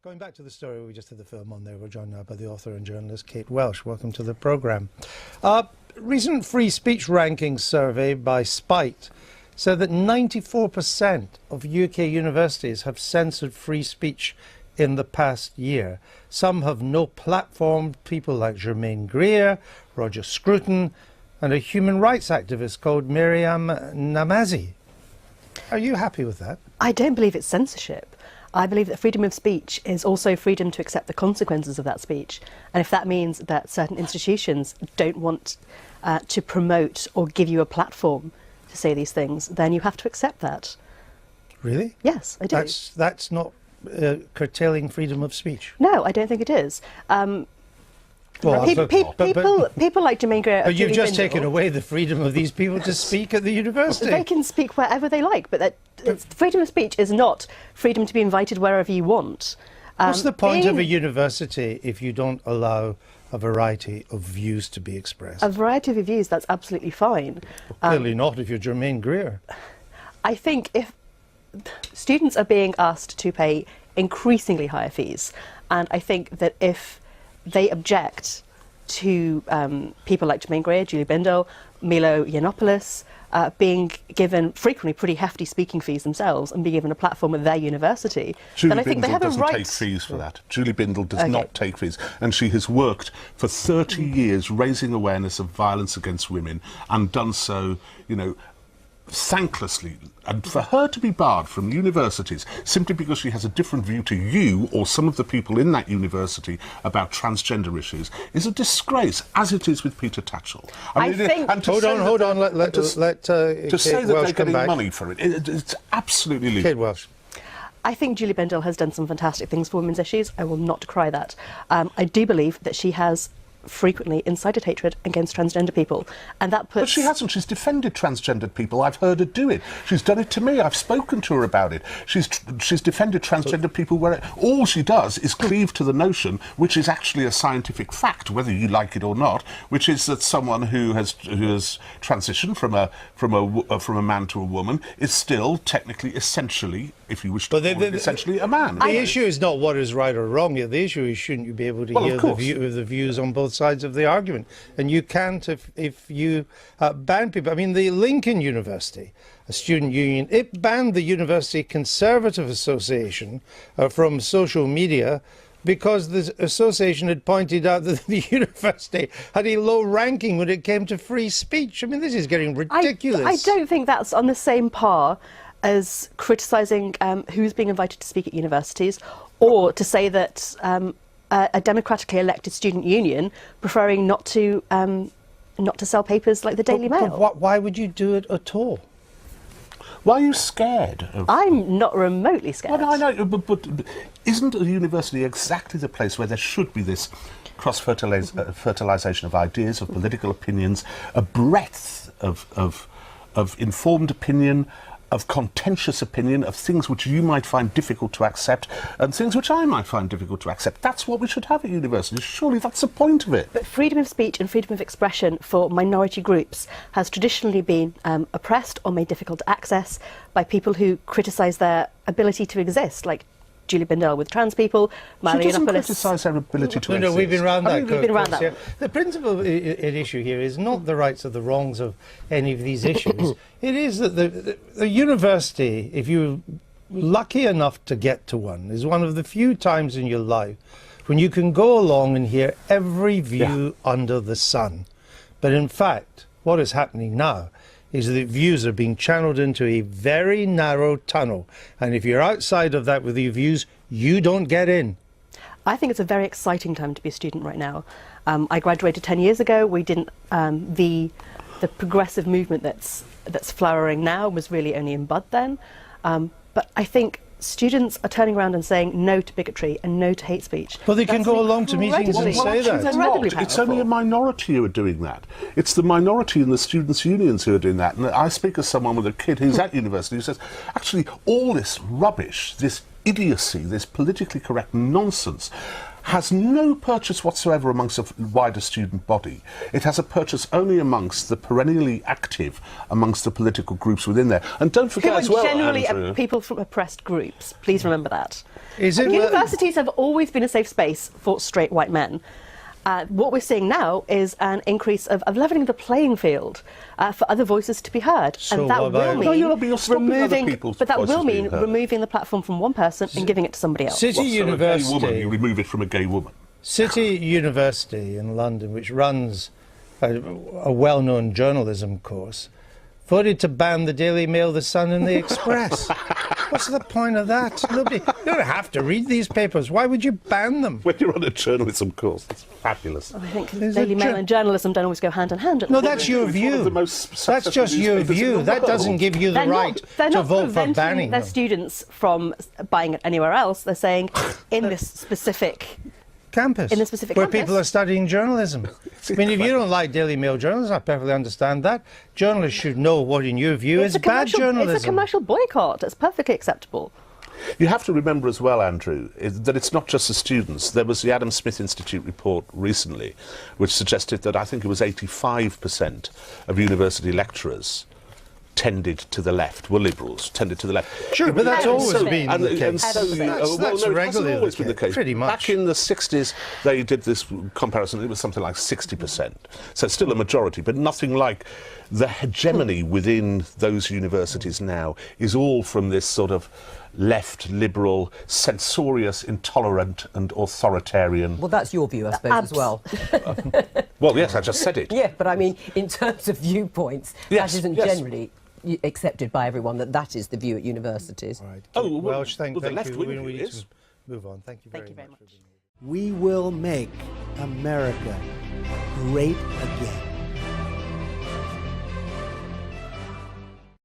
Going back to the story, we just had the film on there. We're joined now by the author and journalist Kate Welsh. Welcome to the programme. Recent free speech rankings survey by Spite said that 94% of UK universities have censored free speech in the past year. Some have no platform, people like Germaine Greer, Roger Scruton, and a human rights activist called Miriam Namazi. Are you happy with that? I don't believe it's censorship. I believe that freedom of speech is also freedom to accept the consequences of that speech. And if that means that certain institutions don't want to promote or give you a platform to say these things, then you have to accept that. Really? Yes, I do. That's not curtailing freedom of speech? No, I don't think it is. People like Germaine Greer. But you've just taken away the freedom of these people to speak at the university. They can speak wherever they like, but freedom of speech is not freedom to be invited wherever you want. What's the point of a university if you don't allow a variety of views to be expressed? A variety of views, that's absolutely fine. Well, clearly not if you're Germaine Greer. I think if students are being asked to pay increasingly higher fees, and I think that if they object to people like Germaine Greer, Julie Bindel, Milo Yiannopoulos being given frequently pretty hefty speaking fees themselves and being given a platform at their university, then I think they have a right. Julie Bindel doesn't take fees for that. Julie Bindel does not take fees, and she has worked for 30 years raising awareness of violence against women and done so, you know, thanklessly. And for her to be barred from universities simply because she has a different view to you or some of the people in that university about transgender issues is a disgrace, as it is with Peter Tatchell. I think... Hold on. Let to say that they're getting money for it, it's absolutely legal. Kate Welsh. I think Julie Bindel has done some fantastic things for women's issues. I will not decry that. I do believe that she has frequently incited hatred against transgender people, and that puts... But she hasn't. She's defended transgendered people. I've heard her do it. She's done it to me. I've spoken to her about it. She's defended transgender people where all she does is cleave to the notion, which is actually a scientific fact, whether you like it or not, which is that someone who has transitioned from a man to a woman is still technically, essentially, if you wish to call it, essentially a man. The issue is not what is right or wrong here. The issue is, shouldn't you be able to hear the views on both sides of the argument? And you can't if you ban people. I mean, the Lincoln University, a student union, it banned the University Conservative Association from social media because the association had pointed out that the university had a low ranking when it came to free speech. I mean, this is getting ridiculous. I don't think that's on the same par as criticising who's being invited to speak at universities, or to say that a democratically elected student union preferring not to sell papers like the Daily Mail. But why would you do it at all? Why are you scared? I'm not remotely scared. Well, I know, but isn't a university exactly the place where there should be this cross-fertilisation of ideas, of political opinions, a breadth of informed opinion, of contentious opinion, of things which you might find difficult to accept and things which I might find difficult to accept? That's what we should have at universities. Surely that's the point of it. But freedom of speech and freedom of expression for minority groups has traditionally been oppressed or made difficult to access by people who criticise their ability to exist, like Julie Bindel with trans people, Milo Yiannopoulos. She doesn't criticise their ability to exist. No, we've been round that. We've been round that. Yeah. The principal issue here is not the rights or the wrongs of any of these issues. It is that the university, if you're lucky enough to get to one, is one of the few times in your life when you can go along and hear every view under the sun. But in fact, what is happening now is that views are being channeled into a very narrow tunnel. And if you're outside of that with your views, you don't get in. I think it's a very exciting time to be a student right now. I graduated 10 years ago. We didn't... the progressive movement that's flowering now was really only in bud then. But I think students are turning around and saying no to bigotry and no to hate speech. Well, they can go along to meetings and say that. It's only a minority who are doing that. It's the minority in the students' unions who are doing that. And I speak as someone with a kid who's at university who says, actually, all this rubbish, this idiocy, this politically correct nonsense has no purchase whatsoever amongst a wider student body. It has a purchase only amongst the perennially active, amongst the political groups within there. And don't forget Who as well, are generally Andrew, people from oppressed groups. Please remember that. Is it Universities have always been a safe space for straight white men. What we're seeing now is an increase of levelling the playing field for other voices to be heard, So and that what will about- mean No, you're stopping other people's but that voices will mean being heard. removing the platform from one person and giving it to somebody else. City Well, so a gay University? woman, you remove it from a gay woman. City University in London, which runs a well-known journalism course, voted to ban the Daily Mail, the Sun and the Express. What's the point of that? Nobody, you don't have to read these papers. Why would you ban them? When you're on a journalism course, that's fabulous. I think Is Daily it Mail ju- and journalism don't always go hand in hand. No, that's your It's one of view. the most That's successful just your newspapers in view. the That doesn't world. give you the They're right they're to not vote for preventing banning their them. students from buying it anywhere else. They're saying in this specific Campus, in the specific where campus. people are studying journalism. I mean, if you don't like Daily Mail journalism, I perfectly understand that. Journalists should know what, in your view, is bad journalism. It's a commercial boycott. It's perfectly acceptable. You have to remember as well, Andrew, that it's not just the students. There was the Adam Smith Institute report recently, which suggested that I think it was 85% of university lecturers tended to the left, were liberals, tended to the left. Sure, but that's And always so- been And, the and case. so, That's well, no, it hasn't regularly always been the case. Pretty much. Back in the 60s, they did this comparison. It was something like 60%. So it's still a majority, but nothing like the hegemony within those universities now is all from this sort of left, liberal, censorious, intolerant and authoritarian... Well, that's your view, I suppose, as well. Well, yes, I just said it. Yeah, but I mean, in terms of viewpoints, Yes, that isn't yes. generally accepted by everyone, that is the view at universities. Right. Oh, well, Welsh, thank well, the you. left-wing We view need is. to move on. Thank you very Thank you very much. much. We will make America great again.